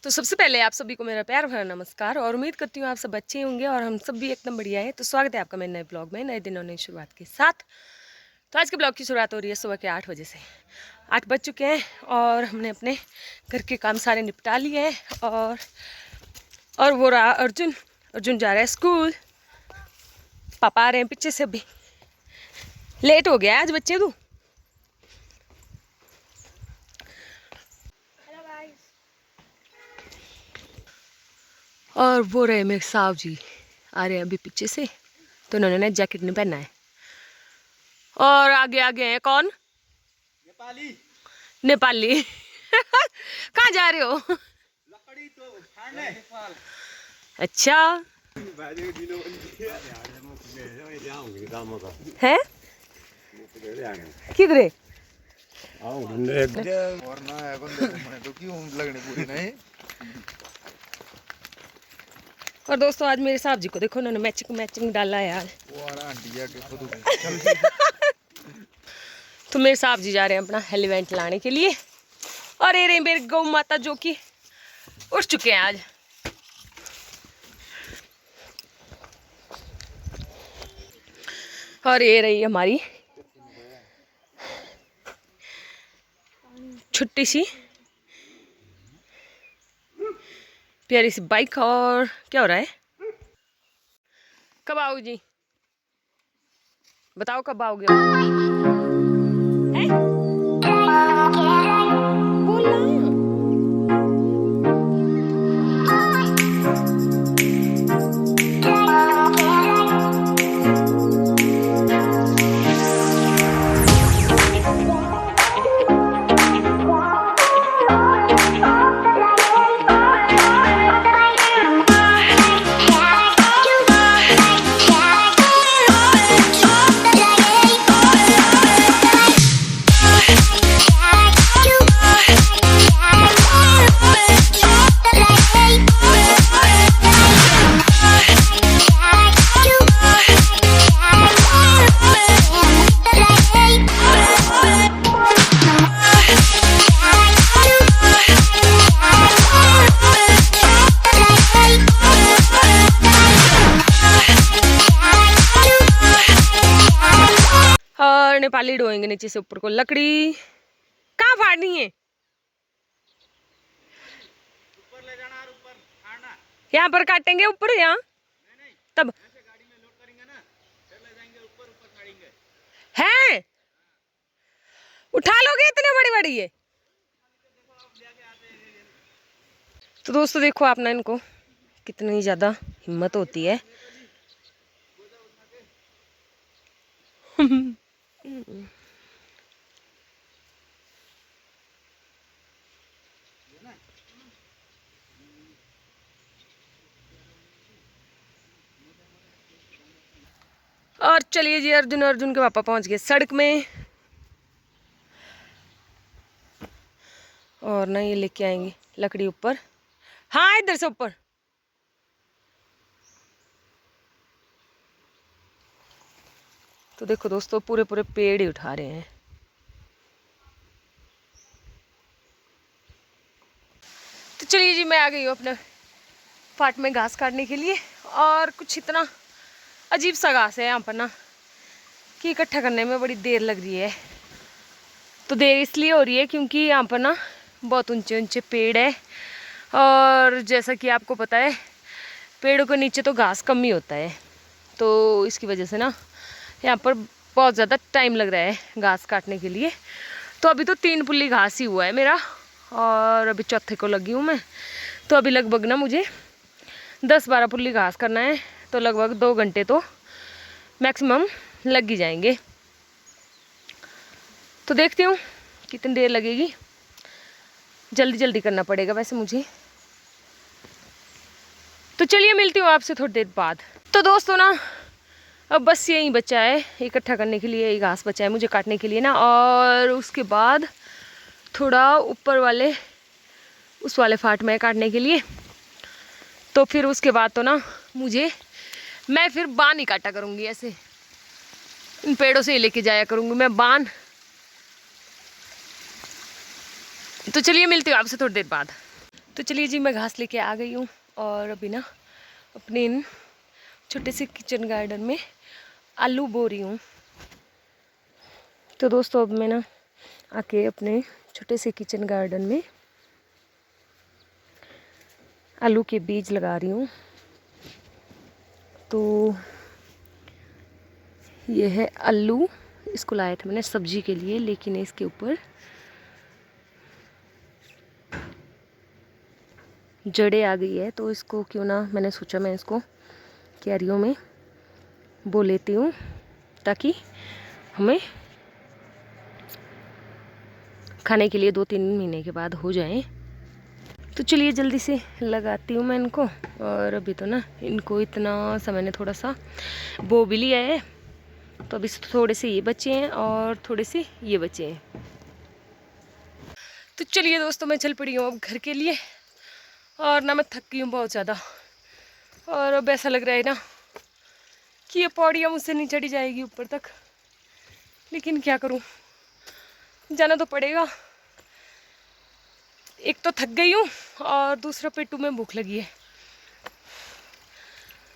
तो सबसे पहले आप सभी को मेरा प्यार भरा नमस्कार और उम्मीद करती हूँ आप सब अच्छे होंगे और हम सब भी एकदम बढ़िया है। तो स्वागत है आपका मेरे नए ब्लॉग में, नए दिन और नई शुरुआत के साथ। तो आज के ब्लॉग की शुरुआत हो रही है सुबह के 8 बजे से। 8 बज चुके हैं और हमने अपने घर के काम सारे निपटा लिए हैं। और वो रहा अर्जुन जा रहा है स्कूल। पापा आ रहे हैं पीछे से। अभी लेट हो गया आज बच्चे तू। और वो रहे मेरे साहब जी आ रहे हैं अभी पीछे से, तो उन्होंने जैकेट नहीं पहना है। और आगे आगे हैं कौन? नेपाली कहाँ जा रहे हो? लकड़ी तो फाड़ने। अच्छा है किधर है? और दोस्तों आज मेरे साहब जी को देखो, उन्होंने मैचिंग डाला है आज। तो मेरे साहब जी जा रहे हैं अपना एलिवेंट लाने के लिए। और ये रही मेरी गौ माता जो कि उठ चुके हैं आज। और ये रही हमारी छोटी सी प्यारी सी बाइक। और क्या हो रहा है? कब आओगे जी? बताओ कब आओगे? और नेपाली ढोएंगे नीचे से ऊपर को। लकड़ी कहाँ फाड़नी है? ऊपर ले जाना और ऊपर फाड़ना। यहाँ पर काटेंगे ऊपर, यहाँ नहीं तब ऐसे गाड़ी में लोड करेंगे ना, फिर ले जाएंगे ऊपर फाड़ेंगे। है। उठा लोगे इतने बड़ी बड़ी है? तो दोस्तों देखो आप ना, इनको कितनी ज्यादा हिम्मत होती है। और चलिए जी, अर्जुन के पापा पहुंच गए सड़क में। और ना ये लेके आएंगे लकड़ी ऊपर। हाँ इधर से ऊपर। तो देखो दोस्तों पूरे पेड़ ही उठा रहे हैं। तो चलिए जी, मैं आ गई हूँ अपने फाट में घास काटने के लिए। और कुछ इतना अजीब सा घास है यहाँ पर ना कि इकट्ठा करने में बड़ी देर लग रही है। तो देर इसलिए हो रही है क्योंकि यहाँ पर ना बहुत ऊंचे पेड़ है। और जैसा कि आपको पता है पेड़ों के नीचे तो घास कम ही होता है, तो इसकी वजह से ना यहाँ पर बहुत ज़्यादा टाइम लग रहा है घास काटने के लिए। तो अभी तो 3 पुल्ली घास ही हुआ है मेरा और अभी चौथे को लगी हूँ मैं। तो अभी लगभग ना मुझे 10-12 पुल्ली घास करना है, तो लगभग 2 घंटे तो मैक्सिमम लग ही जाएंगे। तो देखती हूँ कितनी देर लगेगी। जल्दी करना पड़ेगा वैसे मुझे। तो चलिए मिलती हूँ आपसे थोड़ी देर बाद। तो दोस्तों ना अब बस यही बचा है इकट्ठा करने के लिए, यही घास बचा है मुझे काटने के लिए ना। और उसके बाद थोड़ा ऊपर वाले उस वाले फाट में काटने के लिए। तो फिर उसके बाद तो ना मैं फिर बान ही काटा करूँगी, ऐसे इन पेड़ों से ही लेके जाया करूँगी मैं बान। तो चलिए मिलती हूँ आपसे थोड़ी देर बाद। तो चलिए जी, मैं घास लेके आ गई हूँ और अभी ना अपने इन छोटे से किचन गार्डन में आलू बो रही हूँ। तो दोस्तों अब मैं ना आके अपने छोटे से किचन गार्डन में आलू के बीज लगा रही हूँ। तो ये है आलू, इसको लाया था मैंने सब्जी के लिए, लेकिन इसके ऊपर जड़ें आ गई है। तो इसको क्यों ना, मैंने सोचा मैं इसको क्यारियों में बो लेती हूँ ताकि हमें खाने के लिए 2-3 महीने के बाद हो जाए। तो चलिए जल्दी से लगाती हूँ मैं इनको। और अभी तो ना इनको इतना सा मैंने थोड़ा सा बो भी लिया है, तो अभी थोड़े से ये बचे हैं और थोड़े से ये बचे हैं। तो चलिए दोस्तों, मैं चल पड़ी हूँ अब घर के लिए। और ना मैं थक गई हूँ बहुत ज़्यादा, और अब ऐसा लग रहा है ना कि ये पौड़ियाँ मुझसे नहीं चढ़ी जाएगी ऊपर तक, लेकिन क्या करूँ, जाना तो पड़ेगा। एक तो थक गई हूँ और दूसरा पेटू में भूख लगी है,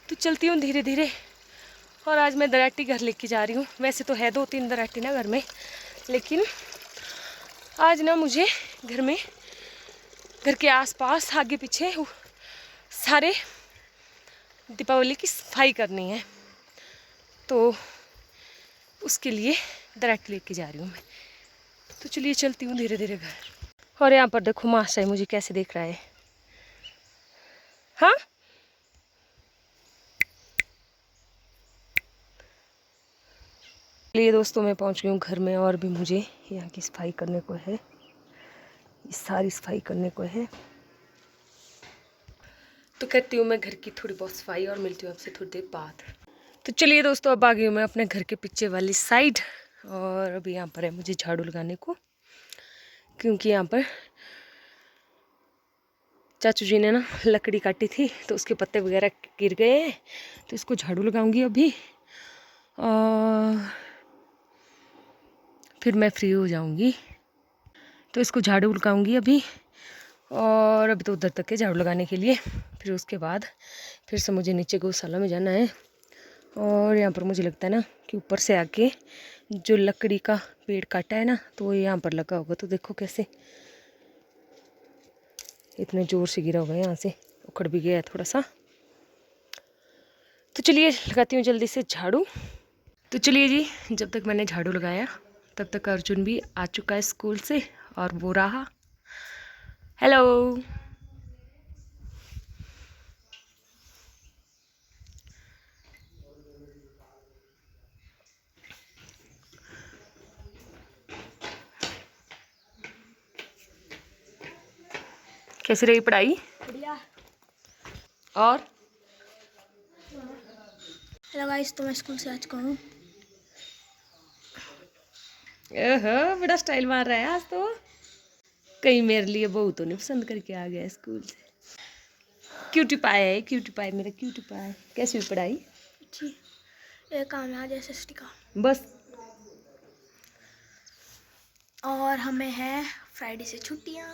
तो चलती हूँ धीरे धीरे। और आज मैं दराटी घर लेके जा रही हूँ। वैसे तो है 2-3 दराटी ना घर में, लेकिन आज ना मुझे घर में, घर के आसपास आगे पीछे सारे दीपावली की सफाई करनी है, तो उसके लिए दराटी लेके जा रही हूँ मैं। तो चलिए चलती हूँ धीरे धीरे घर। और यहाँ पर देखो माशाई मुझे कैसे देख रहा है। हाँ, चलिए दोस्तों, मैं पहुँच गई हूँ घर में और भी मुझे यहाँ की सफाई करने को है, सारी सफाई करने को है। तो करती हूँ मैं घर की थोड़ी बहुत सफाई और मिलती हूँ आपसे थोड़ी देर बाद। तो चलिए दोस्तों, अब आ गई हूँ मैं अपने घर के पीछे वाली साइड। और अभी यहाँ पर है मुझे झाड़ू लगाने को, क्योंकि यहाँ पर चाचू जी ने ना लकड़ी काटी थी तो उसके पत्ते वगैरह गिर गए हैं, तो इसको झाड़ू लगाऊंगी अभी और फिर मैं फ्री हो जाऊंगी। तो इसको झाड़ू लगाऊंगी अभी, और अभी तो उधर तक है झाड़ू लगाने के लिए। फिर उसके बाद फिर से मुझे नीचे गौशाला में जाना है। और यहाँ पर मुझे लगता है ना कि ऊपर से आके जो लकड़ी का पेड़ काटा है ना, तो वो यहाँ पर लगा होगा। तो देखो कैसे इतने ज़ोर से गिरा होगा, यहाँ से उखड़ भी गया थोड़ा सा। तो चलिए लगाती हूँ जल्दी से झाड़ू। तो चलिए जी, जब तक मैंने झाड़ू लगाया तब तक अर्जुन भी आ चुका है स्कूल से, और वो रहा। हेलो, कैसी रही पढ़ाई? बढ़िया। और हेलो गाइस, तो मैं स्कूल से आ चुका हूँ। बड़ा स्टाइल मार रहा है आज तो। कहीं मेरे लिए बहू तो नहीं पसंद करके आ गया स्कूल से। क्यूटी पाई है, क्यूटी पाई, मेरा क्यूटी पाई। कैसी हुई पढ़ाई? जी, एक काम है आज SST का, बस। और हमें है फ्राइडे से छुट्टियाँ।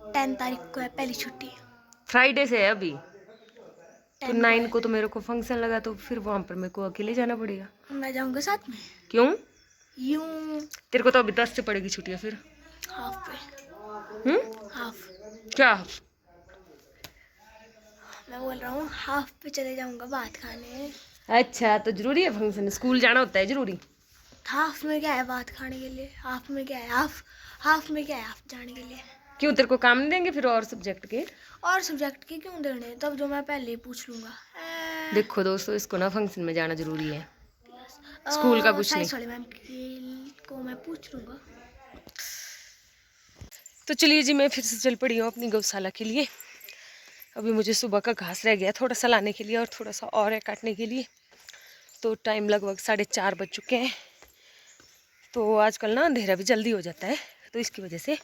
10 तारीख को है पहली छुट्टी। फ्राइडे से है अभी। तो 10 को 9 है। को तो मेरे को फंक्शन लगा, तो फिर वहाँ पर मेरे को अकेले जाना पड़ेगा। मैं जाऊँगा साथ में। क्यों? यूँ तेरे को तो अभी 10 से पड़ेगी छुट्टियाँ फिर। हाफ पे। हाफ। क्या? मैं बोल रहा हूँ हाफ पे चले जाऊँगा बात खाने। अच्छा, तो जरूरी है फंक्शन? स्कूल जाना होता है जरूरी? हाफ में क्या है बात खाने के लिए? हाफ में क्या है? हाफ में क्या है हाफ जाने के लिए? क्यों, तेरे को काम नहीं देंगे फिर और सब्जेक्ट के? और सब्जेक्ट के क्यों देने? तब जो मैं पहले ही पूछ लूँगा। देखो दोस्तों, इसको ना फंक्शन में जाना जरूरी है, स्कूल का कुछ नहीं। साइंस वाले मैम को मैं पूछ लूँगा। तो चलिए जी, मैं फिर से चल पड़ी हूँ अपनी गौशाला के लिए। अभी मुझे सुबह का घास रह गया थोड़ा सा लाने के लिए, और थोड़ा सा और है काटने के लिए। तो टाइम लगभग 4:30 बज चुके हैं। तो आजकल ना अंधेरा भी जल्दी हो जाता है, तो इसकी वजह से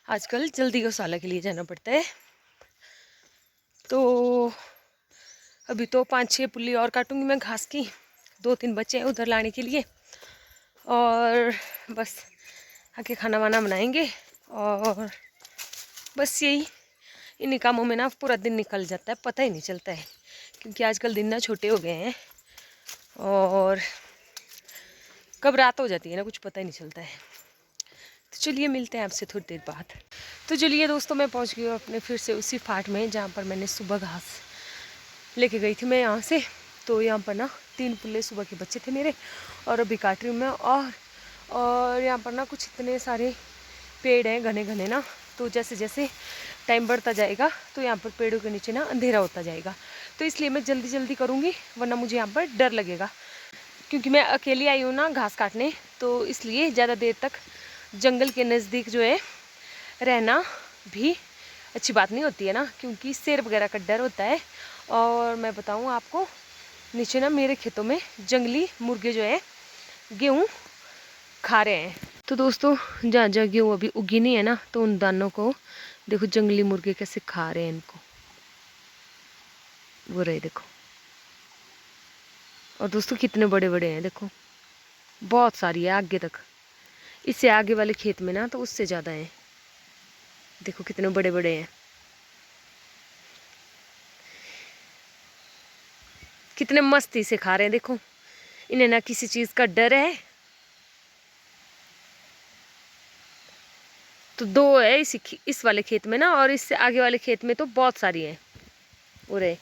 आजकल जल्दी गौशाला के लिए जाना पड़ता है। तो अभी तो 5-6 पुल्ली और काटूंगी मैं घास की। 2-3 बच्चे हैं उधर लाने के लिए, और बस आके खाना वाना बनाएंगे और बस यही इन्हीं कामों में ना पूरा दिन निकल जाता है, पता ही नहीं चलता है, क्योंकि आजकल दिन ना छोटे हो गए हैं और कब रात हो जाती है ना कुछ पता ही नहीं चलता है। तो चलिए मिलते हैं आपसे थोड़ी देर बाद। तो चलिए दोस्तों, मैं पहुंच गई हूँ अपने फिर से उसी फाट में जहाँ पर मैंने सुबह घास लेके गई थी मैं यहाँ से। तो यहाँ पर ना 3 पुल्ले सुबह के बच्चे थे मेरे और अभी काट रही हूँ मैं। और यहाँ पर ना कुछ इतने सारे पेड़ हैं घने घने ना, तो जैसे जैसे टाइम बढ़ता जाएगा तो यहाँ पर पेड़ों के नीचे ना अंधेरा होता जाएगा, तो इसलिए मैं जल्दी जल्दी करूँगी, वरना मुझे यहाँ पर डर लगेगा, क्योंकि मैं अकेली आई हूँ ना घास काटने, तो इसलिए ज़्यादा देर तक जंगल के नज़दीक जो है रहना भी अच्छी बात नहीं होती है ना, क्योंकि शेर वगैरह का डर होता है। और मैं बताऊँ आपको, नीचे ना मेरे खेतों में जंगली मुर्गे जो है गेहूँ खा रहे हैं। तो दोस्तों, जहाँ जहाँ गेहूँ अभी उगी नहीं है ना, तो उन दानों को देखो जंगली मुर्गे कैसे खा रहे हैं इनको, वो रहे देखो। और दोस्तों कितने बड़े बड़े हैं देखो, बहुत सारी है आगे तक, इससे आगे वाले खेत में ना तो उससे ज़्यादा है, देखो कितने बड़े बड़े हैं, कितने मस्ती से खा रहे हैं देखो। इन्हें ना किसी चीज़ का डर है। तो 2 है इस वाले खेत में ना, और इससे आगे वाले खेत में तो बहुत सारी हैं, उरे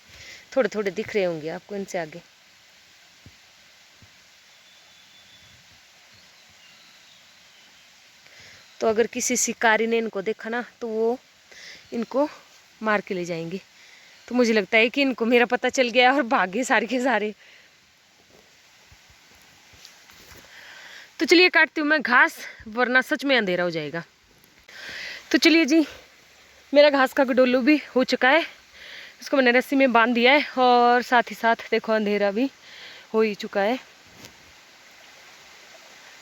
थोड़े थोड़े दिख रहे होंगे आपको इनसे आगे। तो अगर किसी शिकारी ने इनको देखा ना तो वो इनको मार के ले जाएंगे। तो मुझे लगता है कि इनको मेरा पता चल गया और भागे सारे के सारे। तो चलिए काटती हूँ मैं घास, वरना सच में अंधेरा हो जाएगा। तो चलिए जी, मेरा घास का गडोलू भी हो चुका है, इसको मैंने रस्सी में बांध दिया है, और साथ ही साथ देखो अंधेरा भी हो ही चुका है,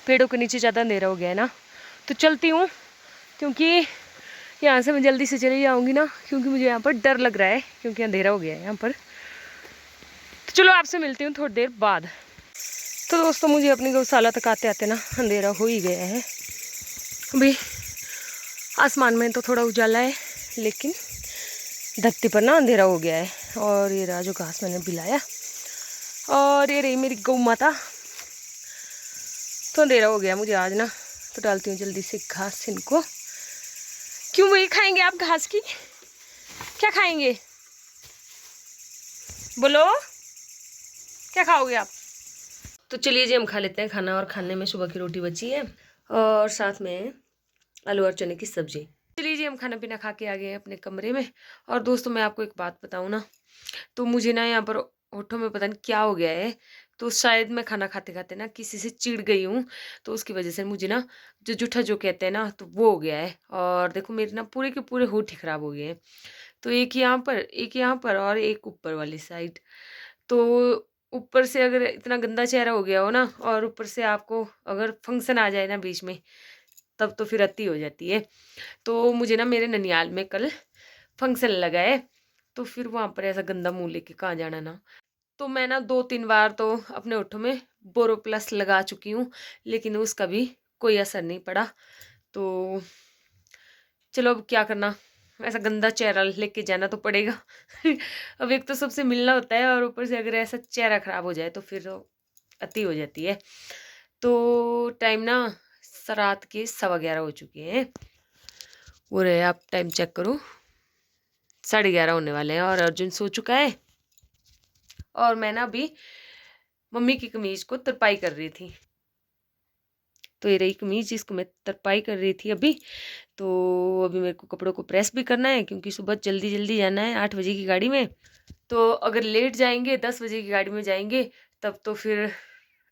पेड़ों के नीचे ज़्यादा अंधेरा हो गया है ना। तो चलती हूँ, क्योंकि यहाँ से मैं जल्दी से चली जाऊँगी ना, क्योंकि मुझे यहाँ पर डर लग रहा है, क्योंकि अंधेरा हो गया है यहाँ पर। तो चलो आपसे मिलती हूँ थोड़ी देर बाद। तो दोस्तों, मुझे अपनी गौशाला तक आते आते ना अंधेरा हो ही गया है। अभी आसमान में तो थोड़ा उजाला है, लेकिन धरती पर ना अंधेरा हो गया है। और ये रहा जो घास मैंने बिलाया, और ये रही मेरी गौ माता। तो अंधेरा हो गया मुझे आज ना, तो डालती हूँ जल्दी से घास इनको। क्यों वही खाएंगे आप घास की? क्या खाएंगे बोलो, क्या खाओगे आप? तो चलिए जी, हम खा लेते हैं खाना, और खाने में सुबह की रोटी बची है और साथ में आलू और चने की सब्जी। चलिए जी, हम खाना पीना खा के आ गए हैं अपने कमरे में। और दोस्तों, मैं आपको एक बात बताऊँ ना, तो मुझे ना यहाँ पर होठों में पता नहीं क्या हो गया है, तो शायद मैं खाना खाते खाते ना किसी से चिढ़ गई हूँ, तो उसकी वजह से मुझे ना जो जूठा जो कहते हैं ना, तो वो हो गया है। और देखो मेरे ना पूरे के पूरे होठ ही खराब हो गए हैं, तो एक यहाँ पर, एक यहाँ पर, और एक ऊपर वाली साइड। तो ऊपर से अगर इतना गंदा चेहरा हो गया हो ना, और ऊपर से आपको अगर फंक्शन आ जाए ना बीच में, तब तो फिर अति हो जाती है। तो मुझे ना मेरे ननियाल में कल फंक्शन लगा है, तो फिर वहाँ पर ऐसा गंदा मुंह लेके कहाँ जाना ना। तो मैं ना 2-3 बार तो अपने होठों में बोरोप्लस लगा चुकी हूँ, लेकिन उसका भी कोई असर नहीं पड़ा। तो चलो अब क्या करना, ऐसा गंदा चेहरा लेके जाना तो पड़ेगा। अब एक तो सबसे मिलना होता है, और ऊपर से अगर ऐसा चेहरा खराब हो जाए तो फिर तो अति हो जाती है। तो टाइम ना रात के 11:15 हो चुके हैं, वो रहे आप टाइम चेक करो, 11:30 होने वाले हैं, और अर्जुन सो चुका है। और मैं ना अभी मम्मी की कमीज को तरपाई कर रही थी। तो ये रही कमीज जिसको मैं तरपाई कर रही थी अभी। तो अभी मेरे को कपड़ों को प्रेस भी करना है, क्योंकि सुबह जल्दी जल्दी जाना है 8 बजे की गाड़ी में। तो अगर लेट जाएंगे, 10 बजे की गाड़ी में जाएंगे, तब तो फिर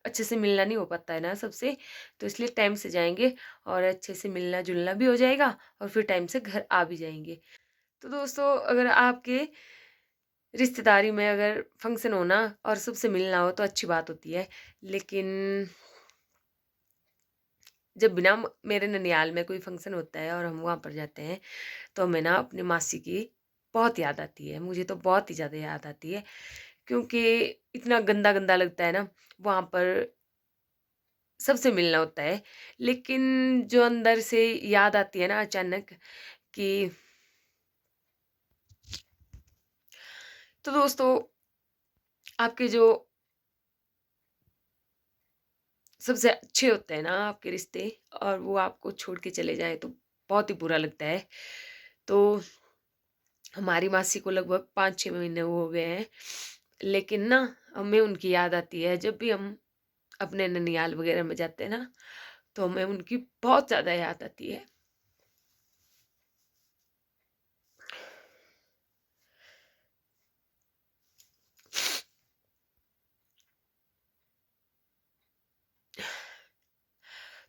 अच्छे से मिलना नहीं हो पाता है ना सबसे। तो इसलिए टाइम से जाएंगे, और अच्छे से मिलना जुलना भी हो जाएगा, और फिर टाइम से घर आ भी जाएंगे। तो दोस्तों, अगर आपके रिश्तेदारी में अगर फंक्शन होना और सबसे मिलना हो तो अच्छी बात होती है, लेकिन जब बिना मेरे ननियाल में कोई फंक्शन होता है और हम वहाँ पर जाते हैं, तो हमें ना अपनी मासी की बहुत याद आती है। मुझे तो बहुत ही ज़्यादा याद आती है, क्योंकि इतना गंदा गंदा लगता है ना वहाँ पर, सबसे मिलना होता है। लेकिन जो अंदर से याद आती है ना अचानक, कि तो दोस्तों, आपके जो सबसे अच्छे होते हैं ना आपके रिश्ते, और वो आपको छोड़ के चले जाएँ तो बहुत ही बुरा लगता है। तो हमारी मासी को लगभग 5-6 महीने हो गए हैं, लेकिन ना हमें उनकी याद आती है। जब भी हम अपने ननिहाल वगैरह में जाते हैं ना, तो हमें उनकी बहुत ज़्यादा याद आती है।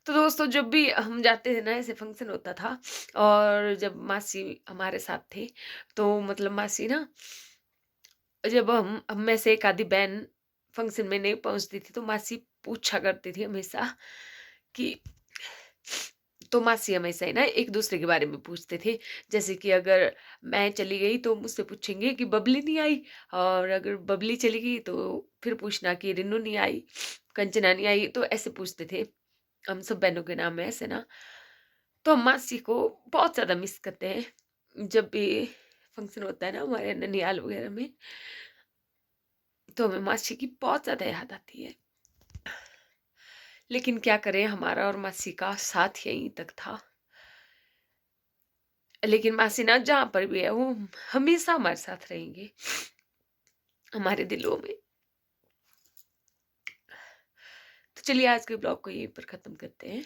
तो दोस्तों, जब भी हम जाते थे ना, ऐसे फंक्शन होता था, और जब मासी हमारे साथ थे, तो मतलब मासी ना, जब हम में से एक आधी बहन फंक्शन में नहीं पहुंचती थी, तो मासी पूछा करती थी हमेशा कि, तो मासी हमेशा ही ना एक दूसरे के बारे में पूछते थे। जैसे कि अगर मैं चली गई तो मुझसे पूछेंगे कि बबली नहीं आई, और अगर बबली चली गई तो फिर पूछना कि रिन्नू नहीं आई, कंचना नहीं आई, तो ऐसे पूछते थे। हम सब बहनों के नाम है ऐसे ना। तो हम मासी को बहुत ज़्यादा मिस करते हैं। जब भी फंक्शन होता है ना हमारे ननिहाल वगैरह में, तो हमें मासी की बहुत ज़्यादा याद आती है। लेकिन क्या करें, हमारा और मासी का साथ यहीं तक था। लेकिन मासी ना जहाँ पर भी है, वो हमेशा हमारे साथ रहेंगे, हमारे दिलों में। तो चलिए आज के ब्लॉग को यहीं पर ख़त्म करते हैं।